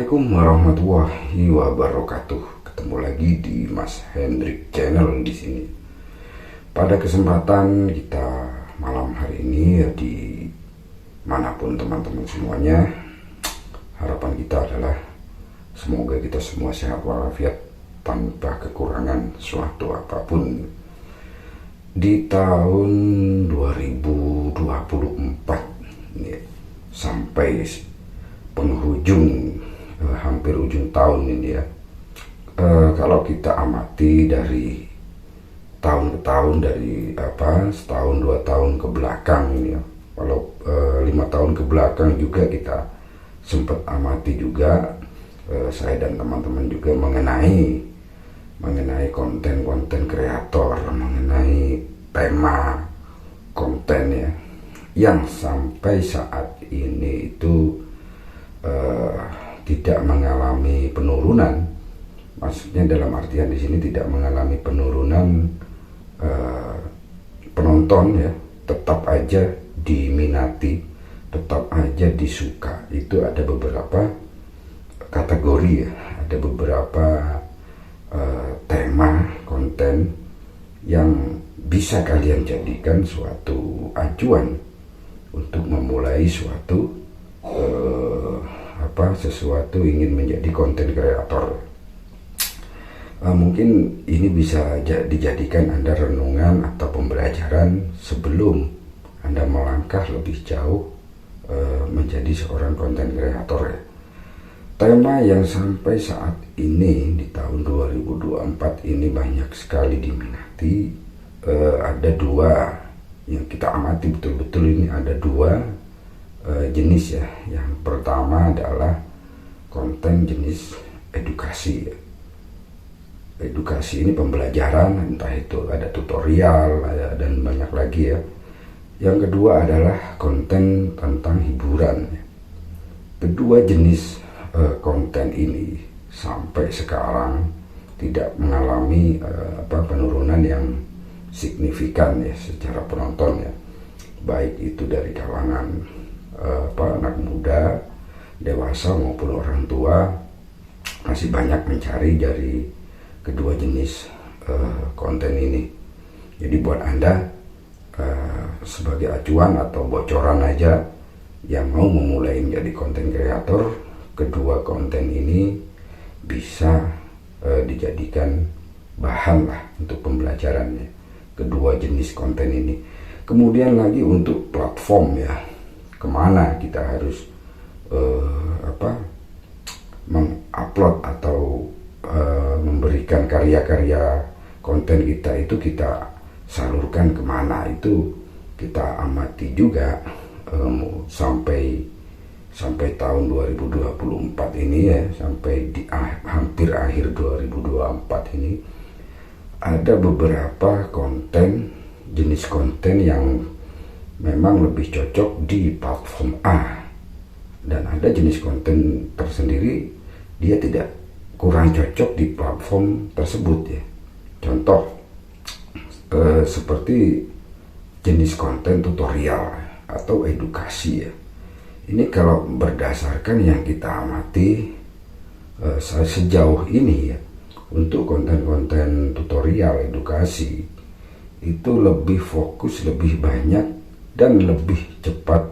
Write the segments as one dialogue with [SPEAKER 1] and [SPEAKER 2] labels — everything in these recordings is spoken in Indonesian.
[SPEAKER 1] Assalamualaikum warahmatullahi wabarakatuh. Ketemu lagi di Mas Hendrik Channel di sini. Pada kesempatan kita malam hari ini, di manapun teman-teman semuanya, harapan kita adalah semoga kita semua sehat walafiat tanpa kekurangan suatu apapun. Di tahun 2024 ini, sampai penghujung hampir ujung tahun ini ya, kalau kita amati dari tahun ke tahun, dari setahun 2 tahun ke belakang ini ya, walau 5 tahun ke belakang juga kita sempat amati juga, saya dan teman-teman juga mengenai konten-konten kreator, mengenai tema konten ya, yang sampai saat ini itu tidak mengalami penurunan. Maksudnya dalam artian di sini tidak mengalami penurunan penonton ya, tetap aja diminati, tetap aja disuka. Itu ada beberapa kategori ya, ada beberapa tema konten yang bisa kalian jadikan suatu acuan untuk memulai sesuatu ingin menjadi konten kreator. Mungkin ini bisa dijadikan Anda renungan atau pembelajaran sebelum Anda melangkah lebih jauh menjadi seorang konten kreator ya. Tema yang sampai saat ini di tahun 2024 ini banyak sekali diminati. Ada dua yang kita amati betul-betul, ini ada dua jenis ya. Yang pertama adalah konten jenis edukasi ya. Edukasi ini pembelajaran, entah itu ada tutorial dan banyak lagi ya. Yang kedua adalah konten tentang hiburan ya. Kedua jenis konten ini sampai sekarang tidak mengalami penurunan yang signifikan ya secara penonton ya, baik itu dari kalangan anak muda, dewasa maupun orang tua, masih banyak mencari dari kedua jenis konten ini. Jadi buat Anda sebagai acuan atau bocoran aja yang mau memulai menjadi konten kreator, kedua konten ini bisa dijadikan bahan lah untuk pembelajarannya, kedua jenis konten ini. Kemudian lagi untuk platform ya, kemana kita harus mengupload atau memberikan karya-karya konten kita itu, kita salurkan kemana, itu kita amati juga sampai tahun 2024 ini ya, sampai di hampir akhir 2024 ini ada beberapa konten, jenis konten yang memang lebih cocok di platform A, dan ada jenis konten tersendiri dia tidak kurang cocok di platform tersebut ya. Contoh seperti jenis konten tutorial atau edukasi ya. Ini kalau berdasarkan yang kita amati sejauh ini ya, untuk konten-konten tutorial edukasi itu lebih fokus, lebih banyak dan lebih cepat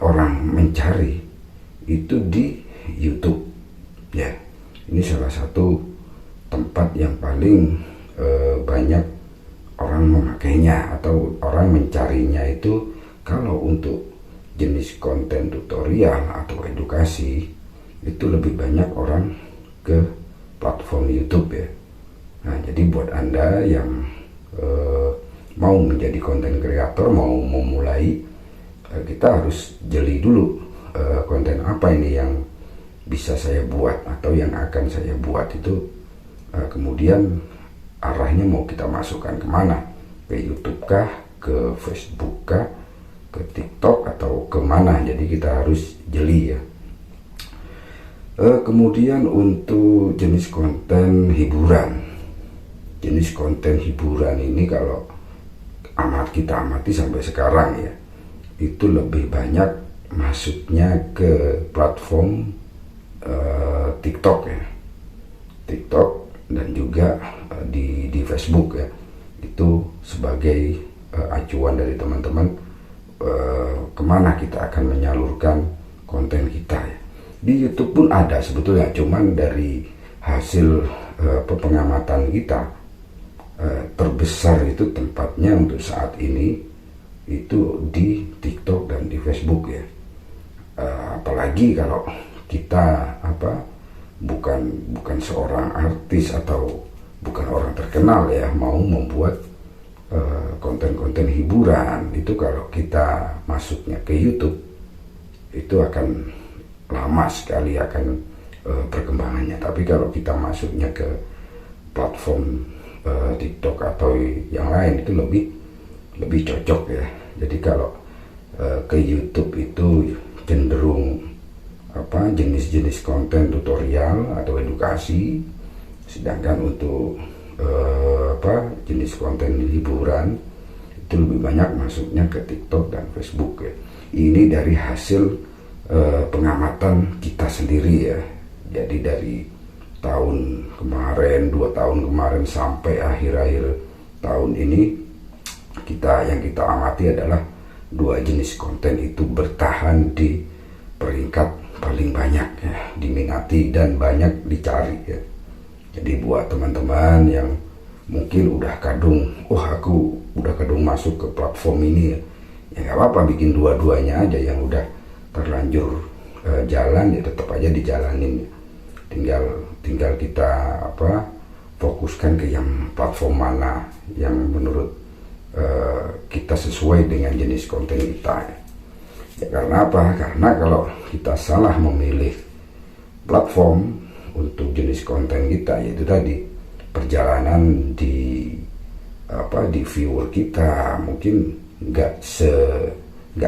[SPEAKER 1] orang mencari itu di YouTube ya. Ini salah satu tempat yang paling banyak orang memakainya atau orang mencarinya. Itu kalau untuk jenis konten tutorial atau edukasi itu lebih banyak orang ke platform YouTube ya. Nah, jadi buat Anda yang mau menjadi konten kreator, mau memulai, kita harus jeli dulu konten apa ini yang bisa saya buat atau yang akan saya buat itu, kemudian arahnya mau kita masukkan kemana, ke YouTube kah, ke Facebook kah, ke TikTok atau kemana. Jadi kita harus jeli ya. Kemudian untuk jenis konten hiburan, jenis konten hiburan ini kalau kita amati sampai sekarang ya, itu lebih banyak masuknya ke platform TikTok ya, TikTok dan juga di Facebook ya, itu sebagai acuan dari teman-teman kemana kita akan menyalurkan konten kita ya. Di YouTube pun ada sebetulnya, cuman dari hasil pengamatan kita terbesar itu tempatnya untuk saat ini itu di TikTok dan di Facebook ya. Apalagi kalau kita bukan seorang artis atau bukan orang terkenal ya, mau membuat konten-konten hiburan, itu kalau kita masuknya ke YouTube itu akan lama sekali akan perkembangannya. Tapi kalau kita masuknya ke platform TikTok atau yang lain itu lebih cocok ya. Jadi kalau ke YouTube itu cenderung jenis-jenis konten tutorial atau edukasi, sedangkan untuk jenis konten hiburan itu lebih banyak masuknya ke TikTok dan Facebook ya. Ini dari hasil pengamatan kita sendiri ya. Jadi dari tahun kemarin, 2 tahun kemarin sampai akhir-akhir tahun ini, yang kita amati adalah 2 jenis konten itu bertahan di peringkat paling banyak ya, diminati dan banyak dicari ya. Jadi buat teman-teman yang mungkin udah kadung, aku udah kadung masuk ke platform ini ya nggak apa-apa, bikin dua-duanya aja. Yang udah terlanjur jalan ya tetap aja dijalanin ya. Tinggal kita fokuskan ke yang platform mana yang menurut kita sesuai dengan jenis konten kita ya. Karena apa? Karena kalau kita salah memilih platform untuk jenis konten kita, yaitu tadi perjalanan di viewer kita mungkin nggak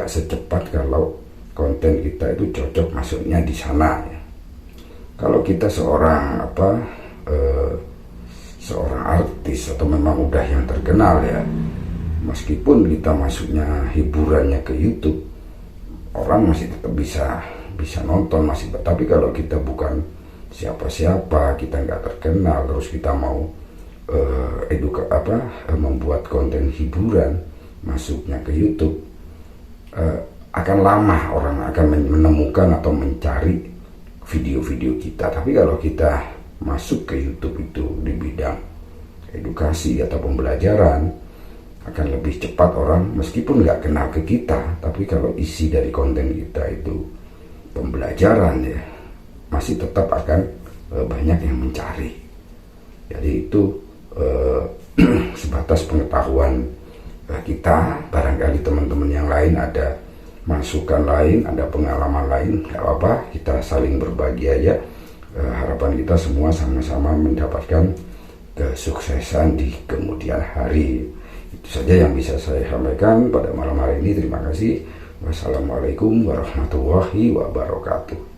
[SPEAKER 1] secepat kalau konten kita itu cocok masuknya di sana ya. Kalau kita seorang artis atau memang udah yang terkenal ya, meskipun kita masuknya hiburannya ke YouTube, orang masih tetap bisa nonton masih. Tapi kalau kita bukan siapa-siapa, kita nggak terkenal, terus kita mau membuat konten hiburan masuknya ke YouTube, akan lama orang akan menemukan atau mencari video-video kita. Tapi kalau kita masuk ke YouTube itu di bidang edukasi atau pembelajaran, akan lebih cepat orang meskipun nggak kenal ke kita, tapi kalau isi dari konten kita itu pembelajaran ya, masih tetap akan banyak yang mencari. Jadi itu sebatas pengetahuan kita. Barangkali teman-teman yang lain ada masukan lain, ada pengalaman lain, nggak apa-apa, kita saling berbagi aja. Harapan kita semua sama-sama mendapatkan kesuksesan di kemudian hari. Itu saja yang bisa saya sampaikan pada malam hari ini. Terima kasih. Wassalamualaikum warahmatullahi wabarakatuh.